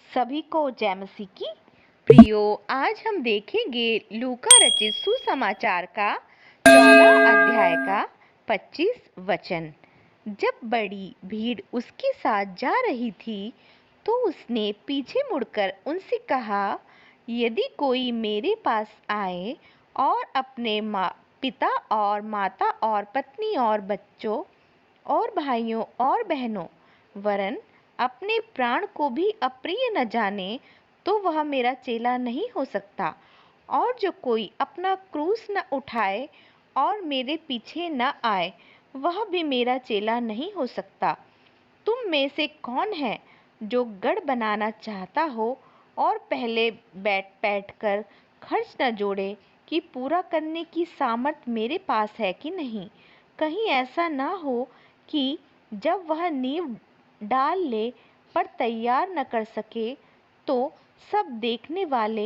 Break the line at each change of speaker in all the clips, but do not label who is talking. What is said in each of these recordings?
सभी को जय मसीह की। प्रियो, आज हम देखेंगे लूका रचित सुसमाचार का 14 अध्याय का 25 वचन। जब बड़ी भीड़ उसके साथ जा रही थी तो उसने पीछे मुड़कर उनसे कहा, यदि कोई मेरे पास आए और अपने पिता और माता और पत्नी और बच्चों और भाइयों और बहनों वरन अपने प्राण को भी अप्रिय न जाने तो वह मेरा चेला नहीं हो सकता। और जो कोई अपना क्रूस न उठाए और मेरे पीछे न आए वह भी मेरा चेला नहीं हो सकता। तुम में से कौन है जो गढ़ बनाना चाहता हो और पहले बैठ कर खर्च न जोड़े कि पूरा करने की सामर्थ मेरे पास है कि नहीं। कहीं ऐसा ना हो कि जब वह नींव डाल ले पर तैयार न कर सके तो सब देखने वाले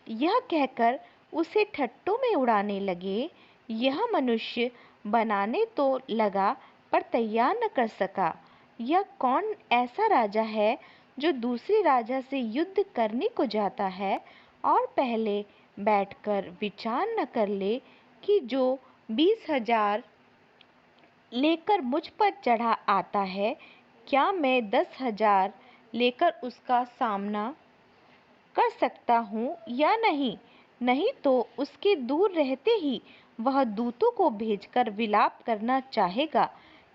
यह कहकर उसे ठट्ठों में उड़ाने लगे, यह मनुष्य बनाने तो लगा पर तैयार न कर सका। यह कौन ऐसा राजा है जो दूसरे राजा से युद्ध करने को जाता है और पहले बैठकर विचार न कर ले कि जो 20,000 लेकर मुझ पर चढ़ा आता है, क्या मैं 10,000 लेकर उसका सामना कर सकता हूँ या नहीं। नहीं तो उसके दूर रहते ही वह दूतों को भेजकर विलाप करना चाहेगा।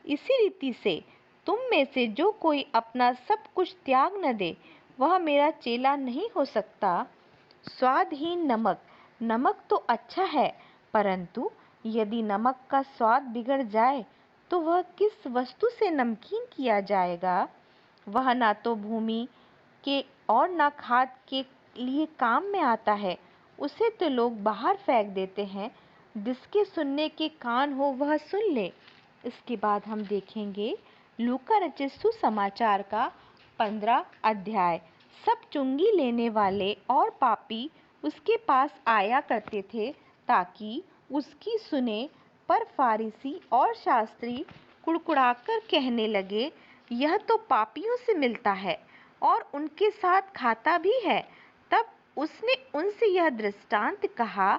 इसी रीति से तुम में से जो कोई अपना सब कुछ त्याग न दे वह मेरा चेला नहीं हो सकता। स्वादहीन नमक, नमक तो अच्छा है, परंतु यदि नमक का स्वाद बिगड़ जाए तो वह किस वस्तु से नमकीन किया जाएगा। वह ना तो भूमि के और ना खाद के लिए काम में आता है, उसे तो लोग बाहर फेंक देते हैं। जिसके सुनने के कान हो वह सुन ले। इसके बाद हम देखेंगे लूका रचित सुसमाचार का 15 अध्याय। सब चुंगी लेने वाले और पापी उसके पास आया करते थे ताकि उसकी सुने, पर फारिसी और शास्त्री कुड़कुड़ाकर कहने लगे, यह तो पापियों से मिलता है और उनके साथ खाता भी है। तब उसने उनसे यह दृष्टांत कहा,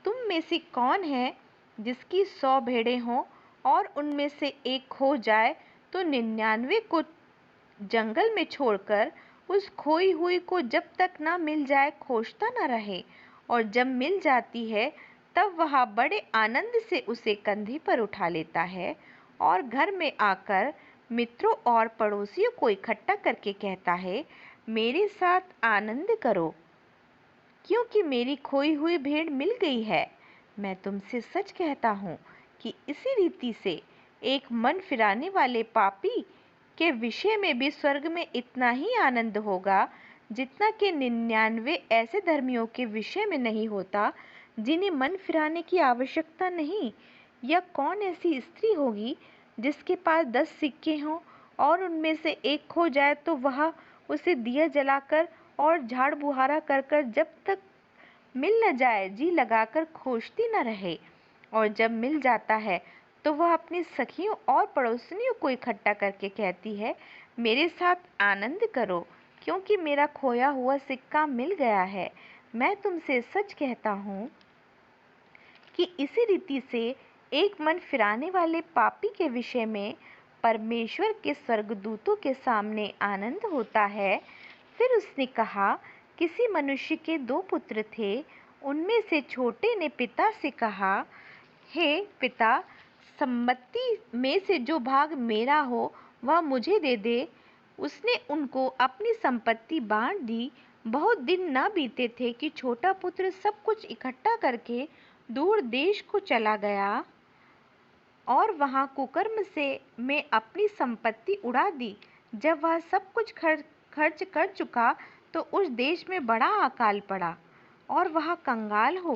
तुम में से कौन है जिसकी 100 भेड़ें हों और उनमें से एक खो जाए तो 99 को जंगल में छोड़कर उस खोई हुई को जब तक ना मिल जाए खोजता न रहे। और जब मिल जाती है तब वह बड़े आनंद से उसे कंधे पर उठा लेता है और घर में आकर मित्रों और पड़ोसियों को इकट्ठा करके कहता है, मेरे साथ आनंद करो क्योंकि मेरी खोई हुई भेड़ मिल गई है। मैं तुमसे सच कहता हूँ कि इसी रीति से एक मन फिराने वाले पापी के विषय में भी स्वर्ग में इतना ही आनंद होगा जितना कि 99 ऐसे धर्मियों के विषय में नहीं होता जिन्हें मन फिराने की आवश्यकता नहीं। या कौन ऐसी स्त्री होगी जिसके पास 10 सिक्के हों और उनमें से एक खो जाए तो वह उसे दिया जलाकर और झाड़ बुहारा कर कर जब तक मिल न जाए जी लगाकर खोजती न रहे। और जब मिल जाता है तो वह अपनी सखियों और पड़ोसियों को इकट्ठा करके कहती है, मेरे साथ आनंद करो क्योंकि मेरा खोया हुआ सिक्का मिल गया है। मैं तुमसे सच कहता हूँ कि इसी रीति से एक मन फिराने वाले पापी के विषय में परमेश्वर के स्वर्गदूतों के सामने आनंद होता है। फिर उसने कहा, किसी मनुष्य के 2 पुत्र थे। उनमें से छोटे ने पिता से कहा, हे पिता, संपत्ति में से जो भाग मेरा हो वह मुझे दे दे। उसने उनको अपनी संपत्ति बांट दी। बहुत दिन न बीते थे कि छोटा पुत्र सब कुछ इकट्ठा करके दूर देश को चला गया और वहां कुकर्म से में अपनी संपत्ति उड़ा दी। जब वह सब कुछ खर्च कर चुका तो उस देश में बड़ा अकाल पड़ा और वह कंगाल हो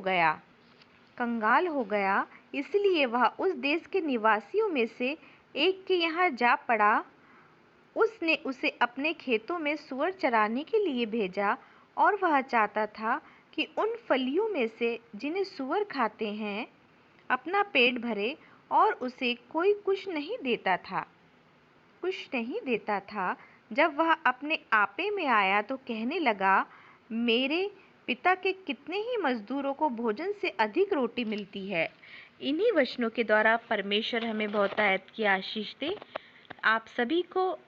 गया। इसलिए वह उस देश के निवासियों में से एक के यहाँ जा पड़ा। उसने उसे अपने खेतों में सूअर चराने के लिए भेजा और वह चाहता था कि उन फलियों में से जिन्हें सूअर खाते हैं अपना पेट भरे, और उसे कोई कुछ नहीं देता था। जब वह अपने आपे में आया तो कहने लगा, मेरे पिता के कितने ही मजदूरों को भोजन से अधिक रोटी मिलती है। इन्हीं वचनों के द्वारा परमेश्वर हमें बहुतायत की आशीष दे। आप सभी को